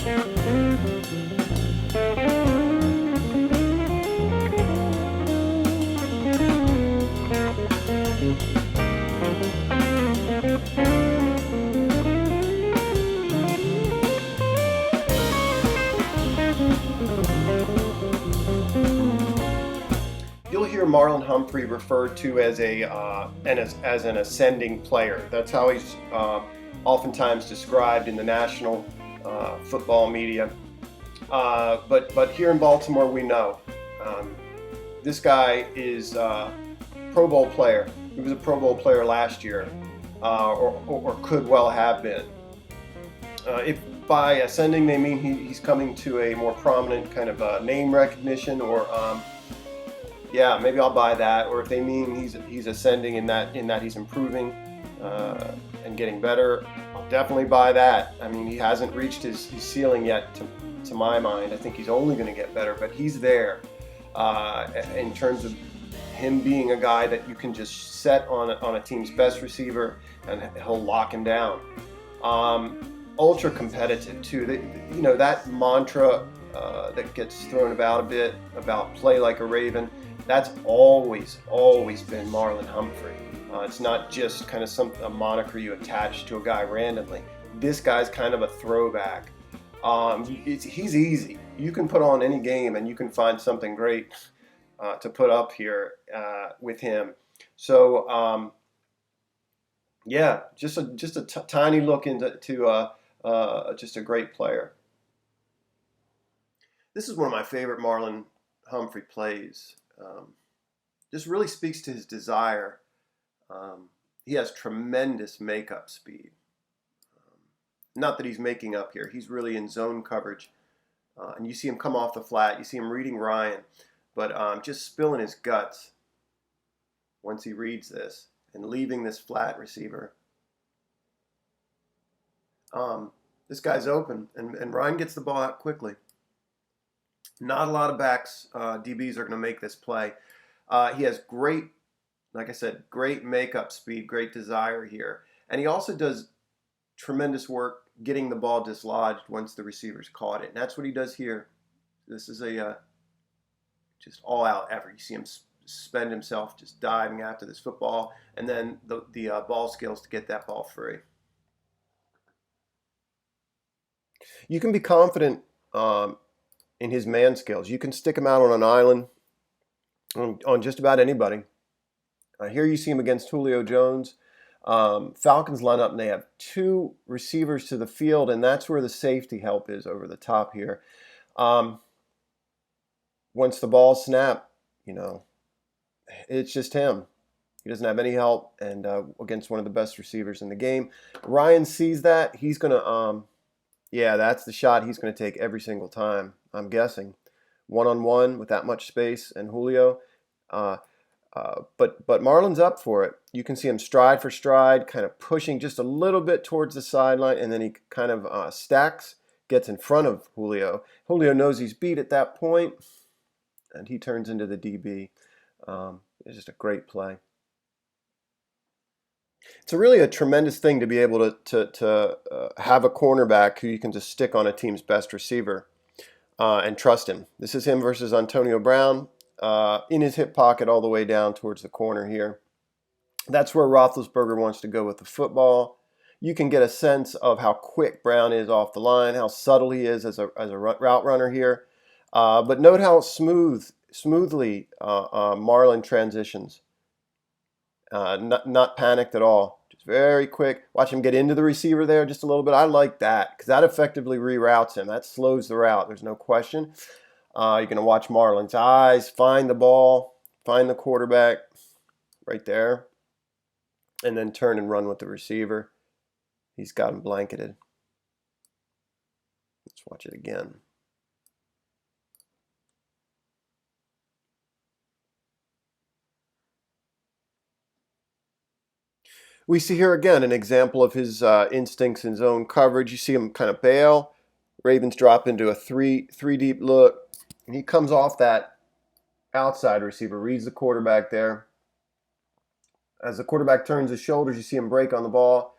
You'll hear Marlon Humphrey referred to as as an ascending player. That's how he's oftentimes described in the national football media. But here in Baltimore, we know this guy is a Pro Bowl player. He was a Pro Bowl player last year, or could well have been. If by ascending they mean he's coming to a more prominent kind of name recognition, or yeah, maybe I'll buy that. Or if they mean he's ascending in that he's improving and getting better, I'll definitely buy that. I mean, he hasn't reached his ceiling yet, to my mind. I think he's only going to get better, but he's there in terms of him being a guy that you can just set on a team's best receiver and he'll lock him down. Ultra competitive too. That mantra that gets thrown about a bit about play like a Raven. That's always been Marlon Humphrey. It's not just kind of a moniker you attach to a guy randomly. This guy's kind of a throwback. He's easy. You can put on any game and you can find something great to put up here with him. So yeah, just a tiny look into just a great player. This is one of my favorite Marlon Humphrey plays. Just really speaks to his desire. He has tremendous makeup speed. Not that he's making up here. He's really in zone coverage. And you see him come off the flat. You see him reading Ryan. But just spilling his guts once he reads this and leaving this flat receiver. This guy's open. And Ryan gets the ball out quickly. Not a lot of backs, DBs are going to make this play. He has great, like I said, great makeup speed, great desire here. And he also does tremendous work getting the ball dislodged once the receiver's caught it. And that's what he does here. This is a just all-out effort. You see him spend himself just diving after this football, and then the ball skills to get that ball free. You can be confident in his man skills. You can stick him out on an island on just about anybody. Here you see him against Julio Jones. Falcons line up and they have two receivers to the field, and that's where the safety help is over the top here. Once the ball snapped, it's just him. He doesn't have any help, and against one of the best receivers in the game. Ryan sees that. He's going to, that's the shot he's going to take every single time, I'm guessing. One-on-one with that much space and Julio. But Marlon's up for it. You can see him stride for stride, kind of pushing just a little bit towards the sideline, and then he kind of stacks, gets in front of Julio. Julio knows he's beat at that point, and he turns into the DB. It's just a great play. It's really a tremendous thing to be able to have a cornerback who you can just stick on a team's best receiver and trust him. This is him versus Antonio Brown. In his hip pocket all the way down towards the corner here. That's where Roethlisberger wants to go with the football. You can get a sense of how quick Brown is off the line, how subtle he is as a route runner here. But note how smoothly Marlon transitions. Not panicked at all. Just very quick. Watch him get into the receiver there just a little bit. I like that because that effectively reroutes him. That slows the route. There's no question. You're going to watch Marlon's eyes, find the ball, find the quarterback right there, and then turn and run with the receiver. He's got him blanketed. Let's watch it again. We see here again an example of his instincts in zone coverage. You see him kind of bail. Ravens drop into a three deep look. And he comes off that outside receiver, reads the quarterback there. As the quarterback turns his shoulders, you see him break on the ball.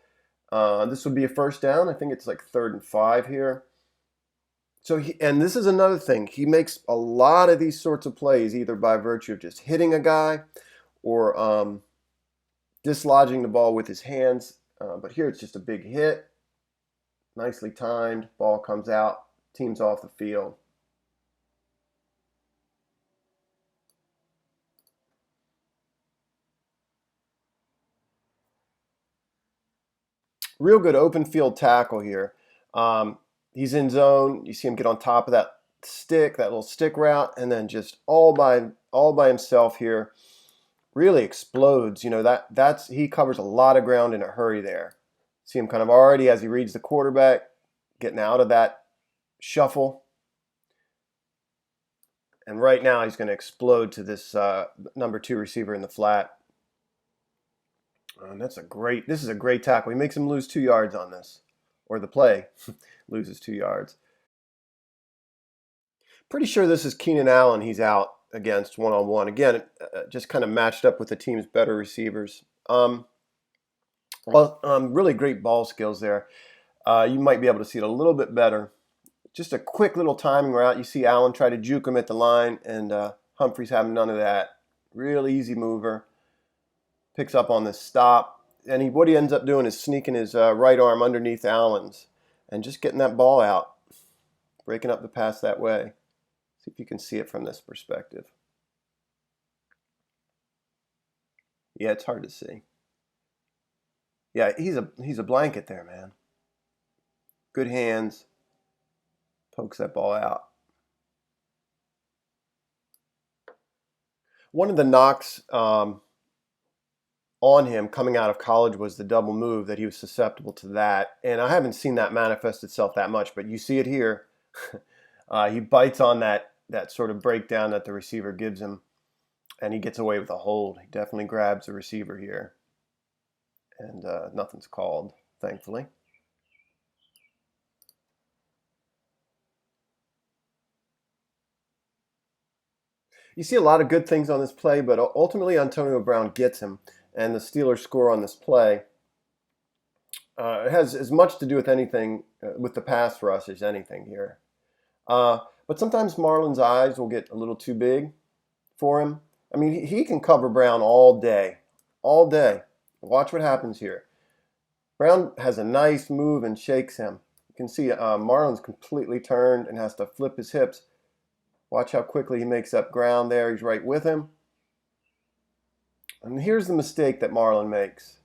This would be a first down. I think it's like 3rd and 5 here. And this is another thing. He makes a lot of these sorts of plays either by virtue of just hitting a guy or dislodging the ball with his hands. But here it's just a big hit, nicely timed. Ball comes out, team's off the field. Real good open field tackle here. He's in zone. You see him get on top of that stick, that little stick route, and then just all by himself here, really explodes. You know, that's he covers a lot of ground in a hurry there. See him kind of already as he reads the quarterback, getting out of that shuffle. And right now he's going to explode to this number 2 receiver in the flat. And this is a great tackle. He makes him lose 2 yards on this, or the play loses 2 yards. Pretty sure this is Keenan Allen he's out against one-on-one. Again, just kind of matched up with the team's better receivers. Really great ball skills there. You might be able to see it a little bit better. Just a quick little timing route. You see Allen try to juke him at the line, and Humphrey's having none of that. Real easy mover. Picks up on this stop. And what he ends up doing is sneaking his right arm underneath Allen's and just getting that ball out. Breaking up the pass that way. See if you can see it from this perspective. Yeah, it's hard to see. Yeah, he's a blanket there, man. Good hands. Pokes that ball out. One of the knocks on him coming out of college was the double move, that he was susceptible to that. And I haven't seen that manifest itself that much, but you see it here. He bites on that sort of breakdown that the receiver gives him, and he gets away with a hold. He definitely grabs the receiver here. And nothing's called, thankfully. You see a lot of good things on this play, but ultimately Antonio Brown gets him, and the Steelers score on this play. It has as much to do with anything, with the pass rush as anything here. But sometimes Marlon's eyes will get a little too big for him. I mean, he can cover Brown all day. All day. Watch what happens here. Brown has a nice move and shakes him. You can see Marlon's completely turned and has to flip his hips. Watch how quickly he makes up ground there. He's right with him. And here's the mistake that Marlon makes.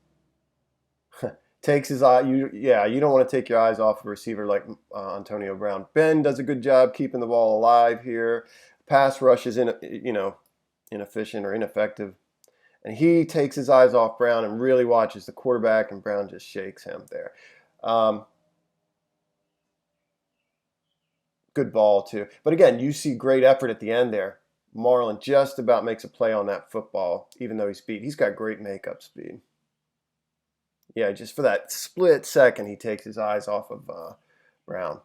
Takes his eye. You don't want to take your eyes off a receiver like Antonio Brown. Ben does a good job keeping the ball alive here. Pass rush is inefficient or ineffective. And he takes his eyes off Brown and really watches the quarterback, and Brown just shakes him there. Good ball, too. But again, you see great effort at the end there. Marlon just about makes a play on that football, even though he's got great makeup speed. Yeah, just for that split second, he takes his eyes off of Brown.